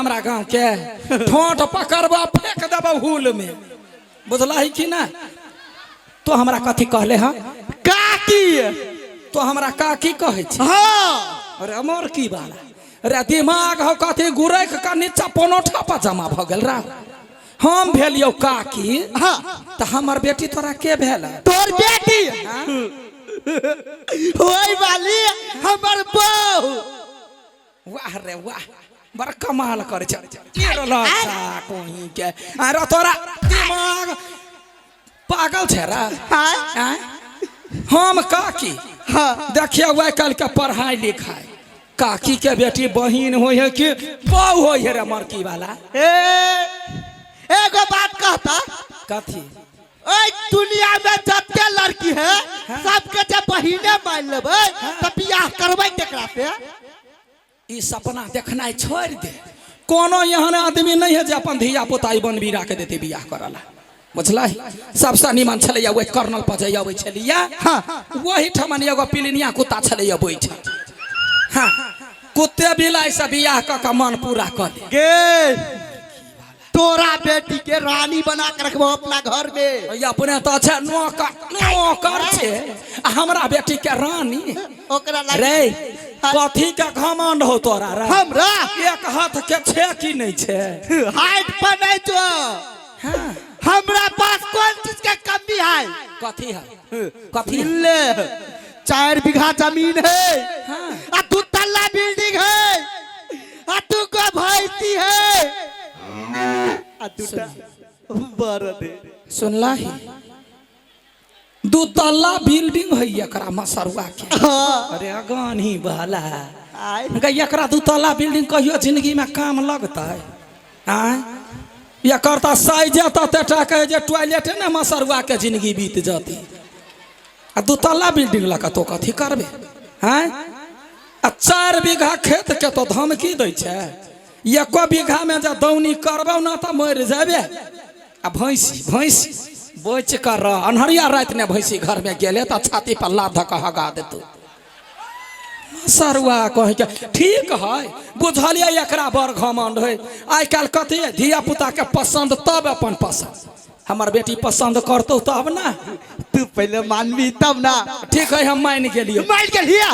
हमरा गांव के ठोंठ पकड़बा फेंक देबा हुल में बुझला है कि ना। तो हमरा कथी कहले हां काकी तो हमरा काकी कहे छी। हाँ अरे हमर की बाला रे दिमाग हो कथी गुरैख का नीचा पोनोठा पर जमा भ गेल रा। हम भेलियो काकी हाँ तो हमर बेटी तोरा के भेल तोर बेटी होई वाली हमर बहू। वाह रे वाह बड़ कमाल करे छ कोही के। अरे तोरा दिमाग पागल छे रा। हम काकी हाँ देखिए वह कल के पढ़ाई लिखाई काकी के बेटी बहिन हो है कि बहू हो है रे मरकी वाला। एगो बात कहता कथी ओए दुनिया में जत्ते लड़की है सबके जब बहिने मान लेबै त बियाह करबै केकरा से। ई सपना देखना छोड़ दे। कोनो यहाँ आदमी नहीं है जो अपन धिया पुता बन बीरा के देते बियाह करला बुझला। सबसे निमन छलैया वही कर्नल पजैया अबै छलिया। हाँ वही ठमन एगो पिलिनिया कुत्ता छलैया बैठ। हाँ कुत्ते बिलाई से बियाह क मन पूरा कर गे तोरा बेटी के रानी बना के रखबो अपना घर में। अपने तो अच्छा नौकर छे हमरा बेटी के रानी ओकरा रे कथी के घमंड हो तोरा रे। हमरा एक हाथ के छे कि नहीं छे हाइट पर नहीं जो। हाँ हमरा पास कौन चीज के कमी है। कथी है कथी ले 4 बीघा जमीन है हाँ आ 2 तल्ला बिल्डिंग है आ 2 गो भैंसी है आ 2टा बरद है। सुनला ही 2 तल्ला बिल्डिंग है एकरा मसरुआ के। अरे अगानी वाला एकरा 2 तल्ला बिल्डिंग कहियो जिंदगी में काम लगता है। या करता साइज तेटा कहे जे टॉयलेट है ना मसरुआ के जिंदगी बीत जाती। आ 2 तल्ला बिल्डिंग लगा तो कथी करबे हैं। 4 बीघा खेत के तो धमकी दै छे 1 बीघा में जब दौनी करबो ना तो मर जाबे। आ भैंसी बच कर अनहरिया रात ने भैंसी घर में गेले तो छाती पर लात धक हगा देतो। सरुआ कहे के ठीक है बुझलिए एकरा बड़ घमंड है। आई काल कथी धिया पुता के पसंद तब अपन पसंद हमार बेटी पसंद करतो तब ना। तू पहले मानबी तब ना। ठीक है हम मान गेलिए मान गेलिया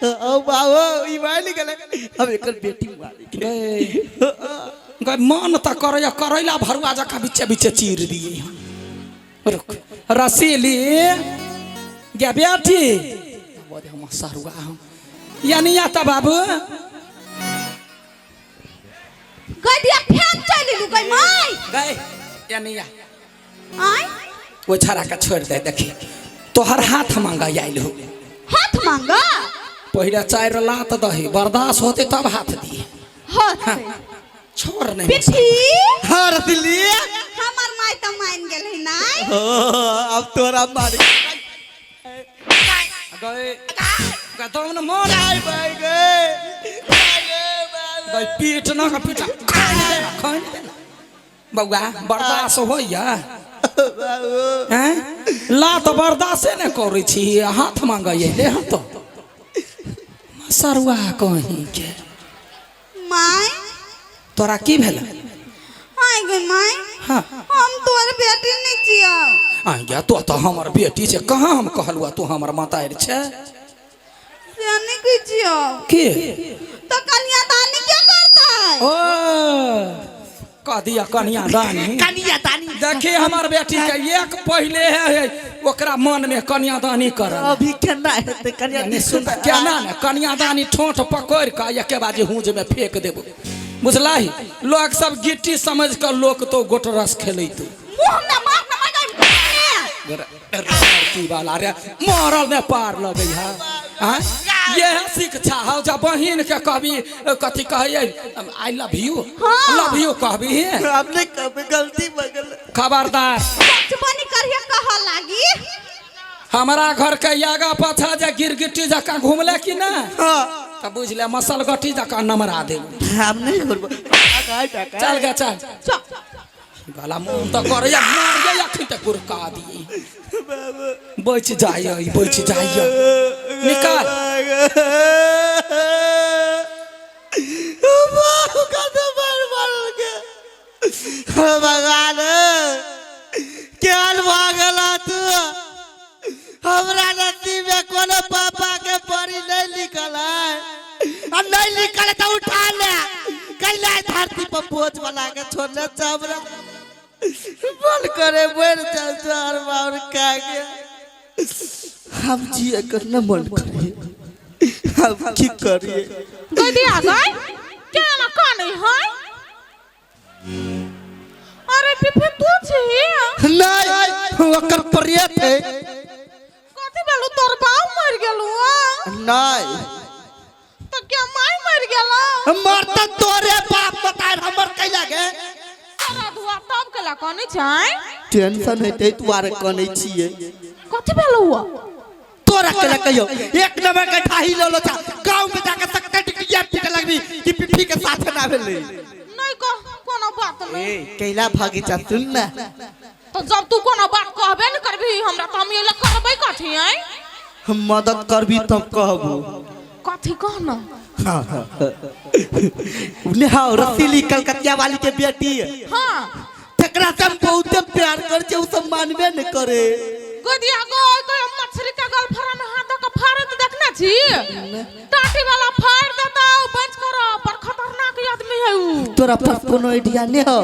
ओ बाबू ई मान गेले अब एकर बेटी गए मन त करे करैला भरुआ जका बीचे बीचे चीर दिए। रुक रसीली गे बेटी बोले हम सरुआ हम यानी आता बाबू गदिया फेंक चली गई माई गए यानी आई वो छरा का छोड़ दे। देखी तोहर हाथ मांगा आइल हो। हाथ मांगा पहले 4 लात दही बर्दाश्त होते तब हाथ दिए। हाथ छोड़ नहीं पिठी हर दिलिए हमर माई त मान गेल है नाई। अब तोरा मार गए गदम न मोर आई भाई गए गए पीठ ना का पीठ खान बउआ बर्दाश्त होइया हैं लात बर्दाश्त न करै छी हाथ मांगै ले हम तो सरुआ कहीं के। माई तोरा की भेल आई गई माई हाँ हम तोर बेटी नहीं छिया। आ गया तो हमर बेटी छे कहाँ हम कहलुआ तू हमर मातार छे से नहीं की छिया के तो कन्यादानी क्या करता है। ओ कह दिया कन्यादानी कन्यादानी देखी हमर बेटी के एक पहले है ओकरा मन में कन्यादानी कर अभी केना हेते कन्यादानी सुन क्या ना कन्यादानी ठोंठ पकड़ के एके बाजी हूंज में फेंक देबो बुझला ही। लोग सब गिट्टी समझ कर लोग तो गोटरस खेले तो मुंह में मार की वाला रे मरल ने पार लगे है। ये शिक्षा हो जब बहन के कहबी कथी कहिए आई लव यू कहबी हमने कभी गलती बगल खबरदार बचपनी करिए कहा लागी। हमारा घर के आगा पाछा जे गिरगिट्टी जका घूमले कि ना हां तब बुझ ले मसल गट्टी जका नमरा दे। हम नहीं करबो चल गे चल भला मुंह तो कर या मार गया अखी तक गुरका दिए बच जाइए निकाल बाबू का तो भगवान केहन भागला तू हमरा नसीब में कोनो पापा के परी नहीं लिखल है और नहीं लिखल तो उठा ले कैला धरती पर बोझ बना के छोड़ने चावरा बोल करे मर चल चार बार का गया हम जिए कर न मन करिए हम की करिए गदी आ गई क्या ना कानी है अरे पिपे तू छी नहीं ओकर प्रिय थे कथि बेलु तोर बाप मर गेलु नहीं तो क्या माई मर गेलो मरता तोरे बाप बताए हमर कैला गे सारा धुआ तब केला कानी छै टेंशन है तुआरे कनै छिए कथि बेलु तोरा केला कहियो एक नंबर के ठाही लो था गांव में जाके सकते टिकिया पीटे लगबी कि पिप्पी के साथ ना भेलै नहीं को कोनो बात नहीं कैला भागी जा सुन ना तो जब तू कोनो बात कहबे न करबी हमरा त हम ये लग करबै कथि है हम मदद करबी तब कहबू कथि कहना ने हां रसीली कलकतिया वाली के बेटी हां तकरा से हम बहुत प्यार कर छै उ सब मानबे न करे गदिया कोई मछली का गल फरा में हाथ का फाड़ तो देखना छी टाटी वाला फाड़ देता बच करो पर खतरनाक आदमी है उ तोरा पास कोनो आईडिया नहीं हो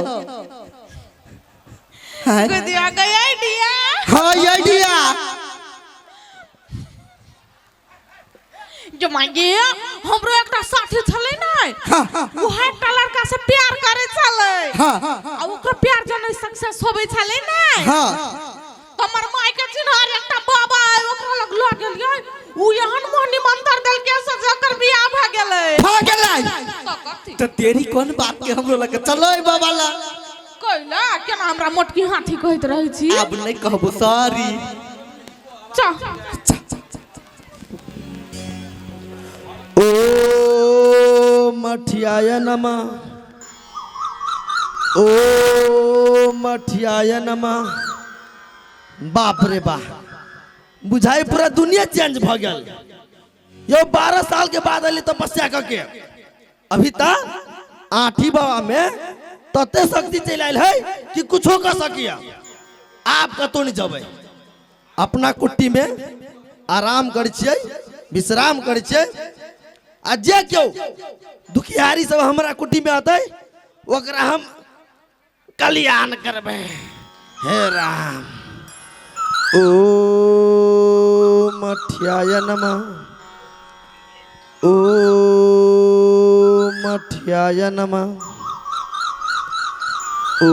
गदिया गई आईडिया हां आईडिया जो मांगे हमरो एकटा साथी छले नै वो है एकटा लड़का से प्यार करे छले हां आ ओकर प्यार जने सक्सेस होबे छले नै हां हमर माय के चिन्हार एकटा बाबा ओकरा लग ल गेलियै उ यहन मोहनी मंत्र देल के से जकर बियाह भ गेलै तो तेरी कौन बात के हमरो लगे चलो ए बाबा ला कइला केना हमरा मोटकी हाथी कहत रहै छी अब नहीं कहबो सॉरी चा ओ मठियाय नमः ओ मठियाय नमः बाप रे बा बुझाई पूरा दुनिया चेंज भ गेल यो 12 साल के बाद अली तपस्या करके अभी तक आठी बाबा में तते शक्ति चल आयल है कि कुछो कर सकिया आप कतो नहीं जबै अपना कुट्टी में आराम कर छियै विश्राम कर छियै आ जे क्यों दुखियारी सब हमरा कुट्टी में आते ओकरा हम कल्याण करबे हे राम ओ मठियाय नमः ओ मठियाय नमः ओ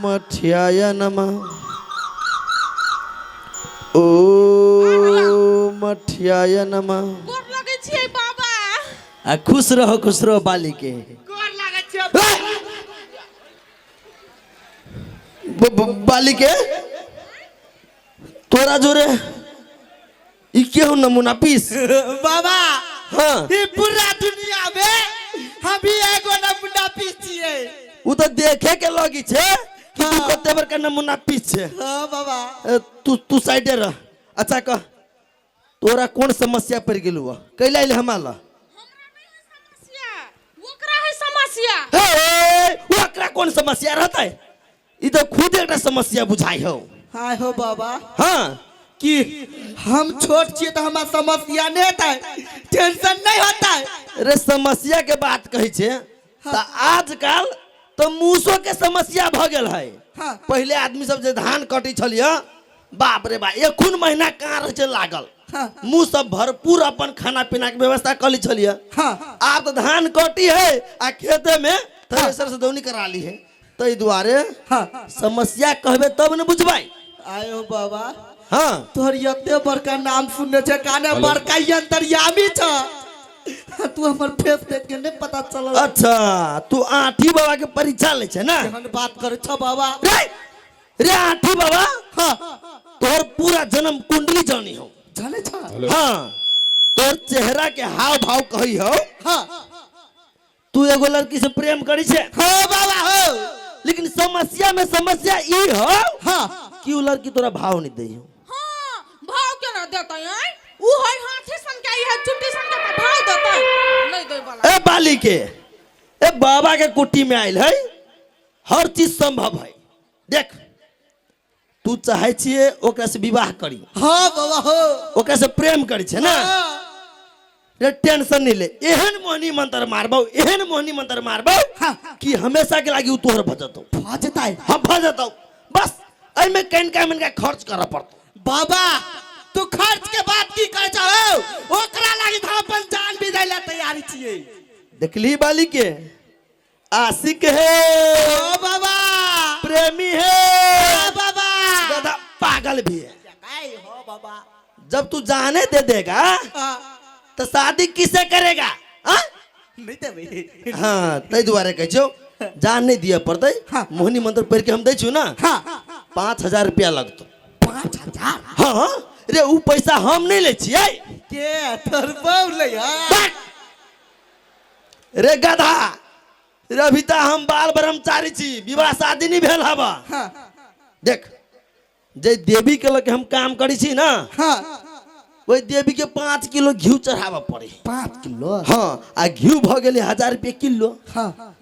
मठियाय नमः ओ मठियाय नमः गोर लगै छी बाबा आ खुश रहो बाली के गोर लगै छी बाली के तोरा जोरे ई केहू नमूना पीस बाबा हां ई पूरा दुनिया में हम ही एगो नमूना पीस छिए उ तो देखे के लगी छे कि तू कते बार का नमूना पीस छे हां बाबा तू साइडे रह अच्छा कह तोरा कौन समस्या पड़ गेलु कैला इले हमाला हमरा नहीं है समस्या ओकरा है समस्या हे ओकरा कौन समस्या रहता है ई तो खुद एकटा समस्या बुझाई हो हाय हो बाबा हाँ कि हम छोट छिए तो हमारा समस्या नहीं होता है टेंशन नहीं होता है अरे समस्या के बात कही छे तो आजकल तो मूसो के समस्या भ गेल है हाँ। पहले आदमी सब जे धान कटी छलिए बाप रे बा एक महीना कहाँ रह लागल हाँ। मुँह सब भरपूर अपन खाना पीना के व्यवस्था कली छलिए हाँ। आप तो धान कटी है आ खेते में थ्रेसर से दौनी करा ली है तई दुआरे हाँ। समस्या कहबे तब न बुझबाई आयो बाबा हाँ तोहर यते बड़का नाम सुनने छे काने बड़का अंतर्यामी छ तू हमर फेस देख के नहीं पता चलल अच्छा तू आठी बाबा के परीक्षा ले छे ना हम बात करे छ बाबा रे आठी बाबा हां तोहर पूरा जन्म कुंडली जानी हो जाने छ हां तोर चेहरा के हाव भाव कही हो हां तू एगो लड़की से प्रेम करी छे हां बाबा हो लेकिन समस्या में समस्या ई हो हां कि उ लड़की तोरा भाव नहीं दे हां भाव केना देता है उ है हाथी सन के है चुट्टी सन के भाव देता नहीं दे वाला ए बाली के ए बाबा के कुटी में आयल है, हर चीज संभव है। देख तू चाहे छिए ओकरा से विवाह करी, हाँ बाबा हो, ओकरा से प्रेम करी छे ना, रे टेंशन नहीं ले। एहन मोहनी मंत्र मारबो, एहन मोहनी मंत्र मारबो कि हमेशा के लागी उ तोहर भजतो। भजता है हम भजतो, बस एहि में कन का खर्च करऽ पड़तो। बाबा तू खर्च के बात की कर चाहो, ओकरा लागी हम अपन जान भी दै ला तैयारी छिए। देखली बाली के आशिक है ओ बाबा, प्रेमी है बाबा, गधा पागल भी है। काय हो बाबा, जब तू जाने दे देगा तो शादी किसे करेगा? हाँ नहीं तो भाई, हाँ तै दुआरे कह छो जान नहीं दिया पड़ते। मोहनी मंत्र पढ़ के हम दे छु ना, 5,000 रुपया लगतो। 5,000? हाँ रे उ पैसा हम नहीं ले छिए के तोर बहू ले हां। रे गधा, रे अभी तक हम बाल ब्रह्मचारी छी, विवाह शादी नहीं भेल हवा। देख जे देवी के लगे हम काम करी छी ना, वही देवी के 5 किलो घी चढ़ावा पड़े। 5 किलो? हाँ, आ घी भ गेले 1,000 रुपया किलो।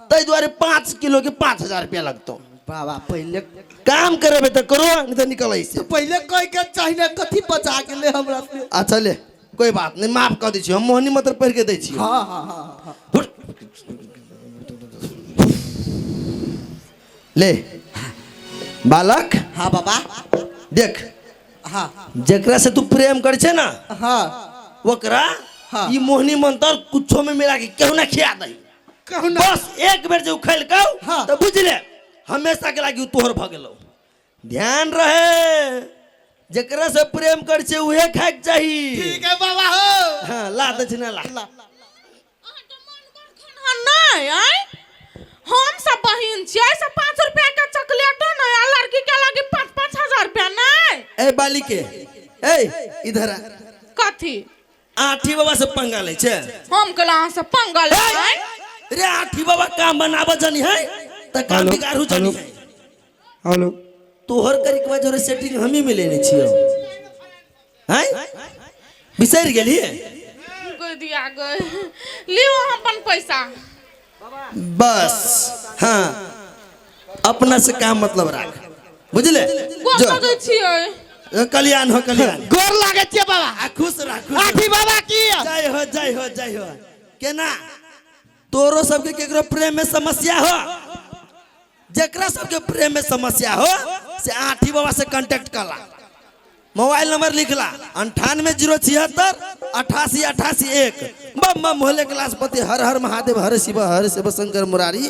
तै द्वारे 5 किलो के 5,000 रुपया लगतो। बाबा पहले काम करबे तो करो, नहीं तो निकल ऐसे। पहले कोई के चाहिए कथी बचा के ले हमरा से। अच्छा ले, कोई बात नहीं, माफ कर दै छी, हम मोहनी मंत्र पढ़ के दै छी। हाँ हाँ हाँ, ले बालक। हाँ बाबा, देख हाँ जेकरा से तू प्रेम करे छे ना, हाँ ओकरा ई मोहनी मंत्र कुछो में मिला के केहू ना खिया दई। कहू ना, बस एक बेर जो खैल कौ तो बुझ ले हमेशा के लागी तोहर भ गेलो। ध्यान रहे, जेकरा से प्रेम करे छे उहे खाए के चाहिए। ठीक है बाबा हो। हाँ ला दे छी ना, ला नहीं आय, हम सब बहिन छियै, से 5 रुपया के चॉकलेट न आ लड़की के लागी 5-5 रुपया नहीं। ए बाली के, ए इधर आ। कथी? आठी बाबा से पंगा ले छे। हम कला से पंगा ले आय। रे आठी बाबा काम बनाबे जानी है त काम बिगाड़ू जानी है। हेलो, तोहर करी के वजह सेटिंग हम ही में लेने छियो। हैं बिसर गेली कोई दिया गए, लियो हम अपन पैसा। बस। हाँ अपना से काम मतलब राख, बुझले? गोर लगै छियै। कल्याण हो, कल्याण। गोर लागे छे बाबा। आ खुश रह, खुश आठी बाबा की जय हो, जय हो, जय हो। केना तोरो सबके केकरो प्रेम में समस्या हो, जेकरा सबके प्रेम में समस्या हो से आठी बाबा से कांटेक्ट करला। मोबाइल नंबर लिखला 98 076 88 88 1। बम बम भोले कैलाशपति, हर हर महादेव, हर शिव शंकर मुरारी।